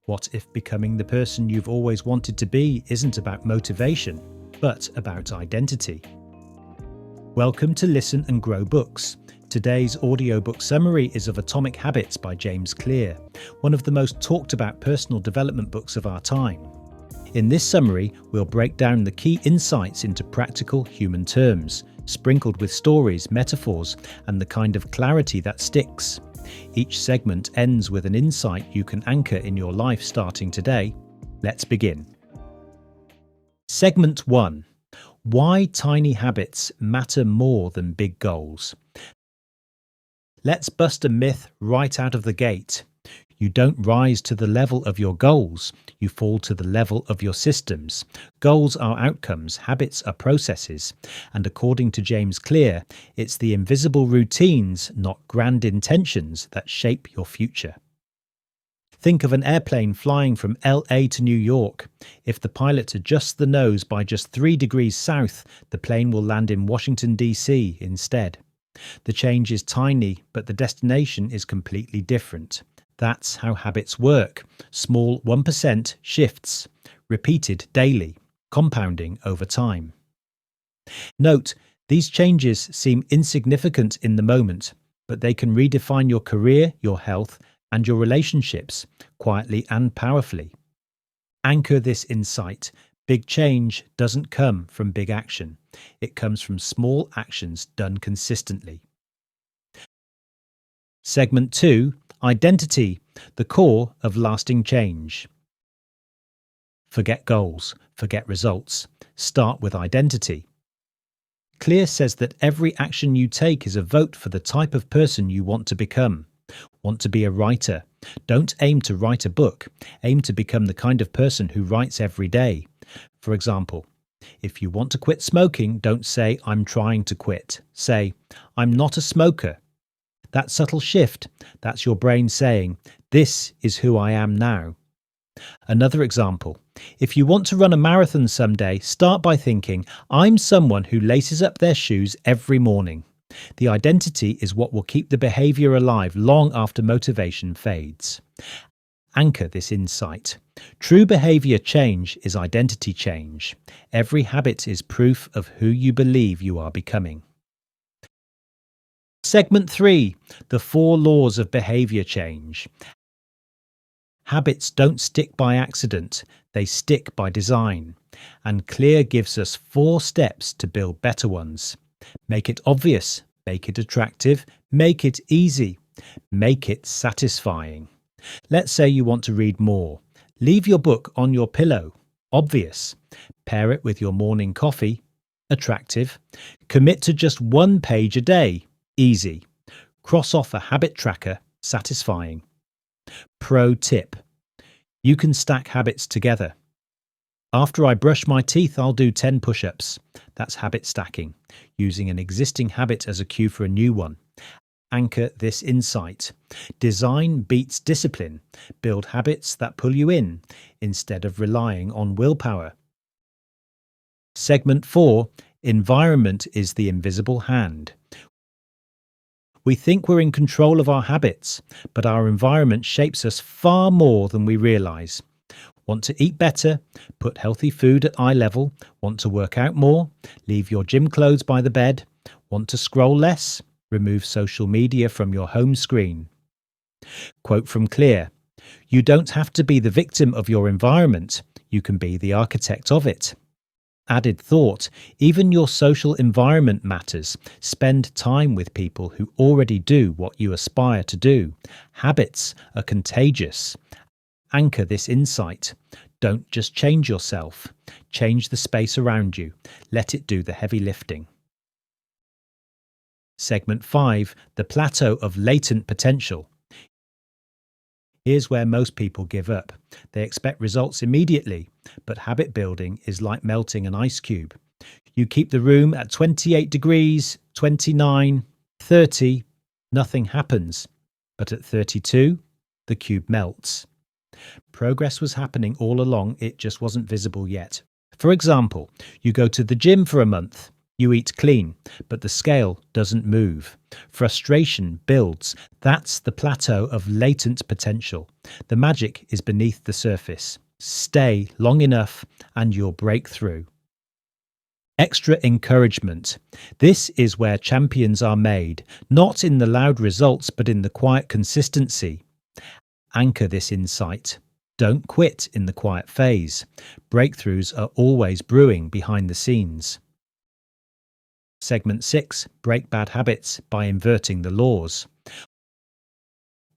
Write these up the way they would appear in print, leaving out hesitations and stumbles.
What if becoming the person you've always wanted to be isn't about motivation, but about identity? Welcome to Listen and Grow Books. Today's audiobook summary is of Atomic Habits by James Clear, one of the most talked about personal development books of our time. In this summary, we'll break down the key insights into practical human terms, sprinkled with stories, metaphors, and the kind of clarity that sticks. Each segment ends with an insight you can anchor in your life starting today. Let's begin. Segment 1. Why tiny habits matter more than big goals. Let's bust a myth right out of the gate. You don't rise to the level of your goals, you fall to the level of your systems. Goals are outcomes, habits are processes, and according to James Clear, it's the invisible routines, not grand intentions, that shape your future. Think of an airplane flying from LA to New York. If the pilot adjusts the nose by just 3 degrees south, the plane will land in Washington, D.C. instead. The change is tiny, but the destination is completely different. That's how habits work. Small 1% shifts, repeated daily, compounding over time. Note, these changes seem insignificant in the moment, but they can redefine your career, your health, and your relationships, quietly and powerfully. Anchor this insight. Big change doesn't come from big action. It comes from small actions done consistently. Segment 2. Identity, the core of lasting change. Forget goals, forget results. Start with identity. Clear says that every action you take is a vote for the type of person you want to become. Want to be a writer? Don't aim to write a book. Aim to become the kind of person who writes every day. For example, if you want to quit smoking, don't say, "I'm trying to quit." Say, "I'm not a smoker." That subtle shift, that's your brain saying, "This is who I am now." Another example, if you want to run a marathon someday, start by thinking, "I'm someone who laces up their shoes every morning." The identity is what will keep the behavior alive long after motivation fades. Anchor this insight. True behavior change is identity change. Every habit is proof of who you believe you are becoming. Segment 3. The 4 laws of behavior change. Habits don't stick by accident, they stick by design. And Clear gives us 4 steps to build better ones. Make it obvious, make it attractive, make it easy, make it satisfying. Let's say you want to read more. Leave your book on your pillow. Obvious. Pair it with your morning coffee. Attractive. Commit to just 1 page a day. Easy. Cross off a habit tracker. Satisfying. Pro tip. You can stack habits together. After I brush my teeth, I'll do 10 push-ups. That's habit stacking, using an existing habit as a cue for a new one. Anchor this insight. Design beats discipline. Build habits that pull you in, instead of relying on willpower. Segment 4. Environment is the invisible hand. We think we're in control of our habits, but our environment shapes us far more than we realise. Want to eat better? Put healthy food at eye level. Want to work out more? Leave your gym clothes by the bed. Want to scroll less? Remove social media from your home screen. Quote from Clear: "You don't have to be the victim of your environment. You can be the architect of it." Added thought, even your social environment matters. Spend time with people who already do what you aspire to do. Habits are contagious. Anchor this insight. Don't just change yourself. Change the space around you. Let it do the heavy lifting. Segment 5. The Plateau of Latent Potential. Here's where most people give up. They expect results immediately, but habit building is like melting an ice cube. You keep the room at 28 degrees, 29, 30, nothing happens. But at 32, the cube melts. Progress was happening all along, it just wasn't visible yet. For example, you go to the gym for a month. You eat clean, but the scale doesn't move. Frustration builds. That's the plateau of latent potential. The magic is beneath the surface. Stay long enough and you'll break through. Extra encouragement. This is where champions are made, not in the loud results, but in the quiet consistency. Anchor this insight. Don't quit in the quiet phase. Breakthroughs are always brewing behind the scenes. Segment 6. Break bad habits by inverting the laws.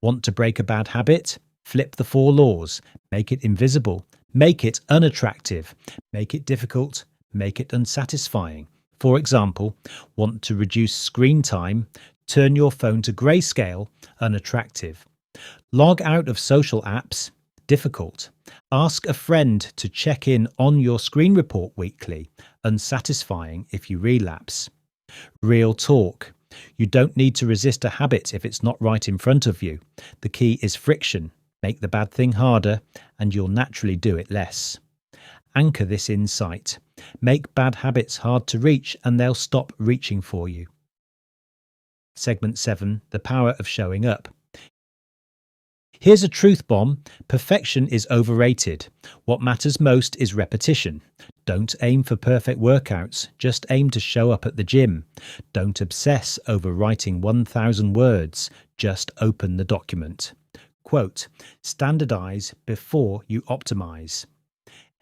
Want to break a bad habit? Flip the 4 laws. Make it invisible. Make it unattractive. Make it difficult. Make it unsatisfying. For example, want to reduce screen time? Turn your phone to grayscale. Unattractive. Log out of social apps. Difficult. Ask a friend to check in on your screen report weekly. Unsatisfying if you relapse. Real talk. You don't need to resist a habit if it's not right in front of you. The key is friction. Make the bad thing harder and you'll naturally do it less. Anchor this insight. Make bad habits hard to reach and they'll stop reaching for you. Segment 7. The power of showing up. Here's a truth bomb. Perfection is overrated. What matters most is repetition. Don't aim for perfect workouts. Just aim to show up at the gym. Don't obsess over writing 1,000 words. Just open the document. Quote, standardize before you optimize.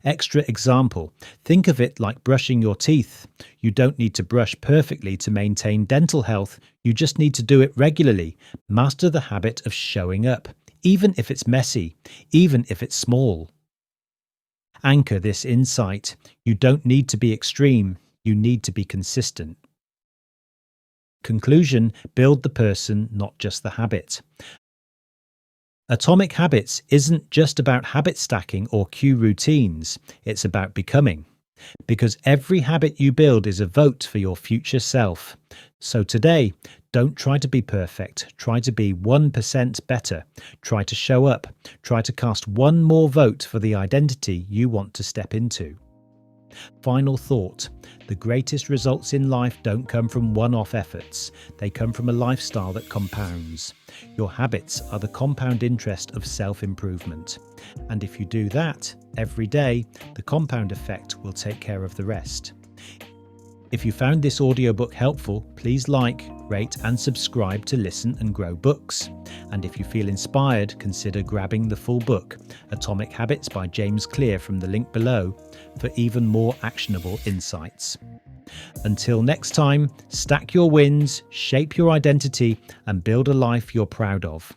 Extra example. Think of it like brushing your teeth. You don't need to brush perfectly to maintain dental health. You just need to do it regularly. Master the habit of showing up. Even if it's messy, even if it's small. Anchor this insight. You don't need to be extreme, you need to be consistent. Conclusion. Build the person, not just the habit. Atomic Habits isn't just about habit stacking or cue routines, it's about becoming. Because every habit you build is a vote for your future self. So today, don't try to be perfect. Try to be 1% better. Try to show up. Try to cast one more vote for the identity you want to step into. Final thought. The greatest results in life don't come from one-off efforts. They come from a lifestyle that compounds. Your habits are the compound interest of self-improvement. And if you do that every day, the compound effect will take care of the rest. If you found this audiobook helpful, please like, rate and subscribe to Listen and Grow Books. And if you feel inspired, consider grabbing the full book, Atomic Habits by James Clear, from the link below for even more actionable insights. Until next time, stack your wins, shape your identity and build a life you're proud of.